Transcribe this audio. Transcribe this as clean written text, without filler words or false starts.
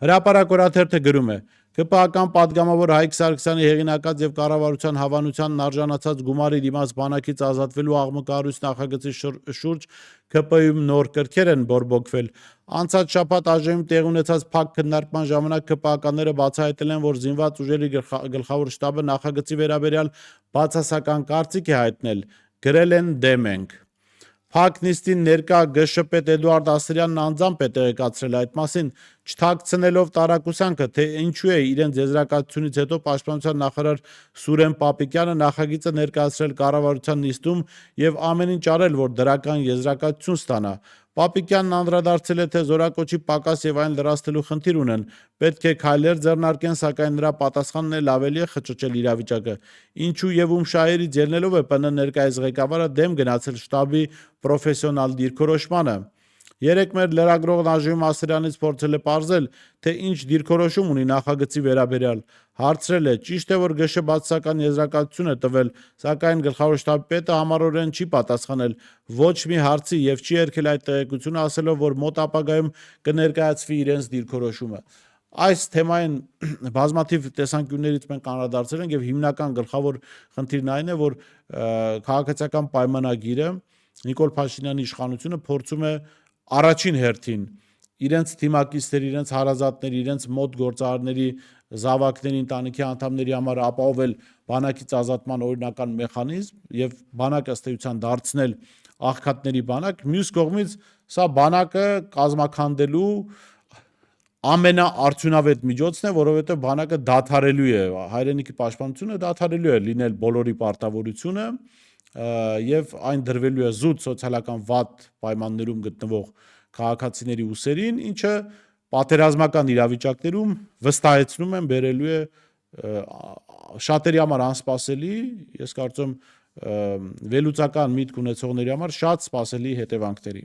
Հրապարակ օրաթերթը գրում է. ԿՊԱ-ական պատգամավոր Հայկ Սարգսյանի հեղինակած եւ կառավարության հավանությանն արժանացած գումարի դիմաց բանակից ազատվելու աղմկահարույց նախագծի շուրջ ԿՊ-ում նոր կրքեր են բորբոքվել։ Անցած շաբաթ ԱԺ-ում տեղի ունեցած փակ քննարկման ժամանակ ԿՊԱ-ականները բացահայտել են, որ զինված ուժերի գլխավոր շտաբը նախագծի վերաբերյալ բացասական կարծիք է հայտնել, գրել են «Դեմ ենք»։ Փակ նիստին ներկա ԳՇ պետ Էդուարդ Ասրյանն անձամբ է տեղեկացրել այդ մասին, չթաքցնելով տարակուսանքը, թե ինչու է իրենց եզրակացությունից հետո Պաշտպանության նախարար Սուրեն Պապիկյանը նախագիծը ներկայացրել կառավարության նիստում եւ ամեն ինչ արել, որ դրական եզրակացություն ստանա։ Պապիկյանն անդրադարձել է, թե զորակոչի պակաս եւ այն լրացնելու խնդիր ունեն, պետք է քայլեր ձեռնարկեն, սակայն նրա պատասխանն էլ ավելի է խճճել իրավիճակը։ Ինչու եւ ում շահերից ելնելով է ՊՆ ներկայիս ղեկավարը դեմ գնացել շտաբի պրոֆեսիոնալ դիրքորոշմանը։ Երեկ մեր լրագրողն ԱԺ-ում Ասրյանից փորձել է պարզել, թե ինչ դիրքորոշում ունի նախագծի վերաբերյալ։ Հարցրել է. ճիշտ է, որ ԳՇ բացասական եզրակացություն է տվել, սակայն գլխավոր շտաբի պետը համառորեն չի պատասխանել ոչ մի հարցի եւ չի երգել այդ տեղեկությունը, ասելով, որ մոտ ապագայում կներկայացվի իրենց դիրքորոշումը։ Այս թեմային բազմաթիվ տեսանկյուններից մենք անդրադարձել ենք եւ հիմնական գլխավոր խնդիրն այն է, որ քաղաքացիական պայմանագիրը Նիկոլ Փաշինյանի իշխանությունը փորձում է առաջին հերթին իրենց թիմակիցների, իրենց հարազատների, իրենց մոտ գործարարների, զավակների, ընտանիքի անդամների համար ապահովել բանակից ազատման օրինական մեխանիզմ եւ բանակը ըստ էության դարձնել աղքատների բանակ, մյուս կողմից սա բանակը կազմաքանդելու ամենաարդյունավետ միջոցն է, որովհետեւ բանակը դադարելու է, հայրենիքի պաշտպանությունը դադարելու է լինել բոլորի պարտավորությունը եւ այն դրվելու է զուտ սոցիալական վատ պայմաններում գտնվող քաղաքացիների ուսերին, ինչը պատերազմական իրավիճակներում վստահեցնում եմ բերելու է շատերի համար անսպասելի, ես կարծում եմ վերլուծական միտք ունեցողների համար շատ սպասելի հետևանքների։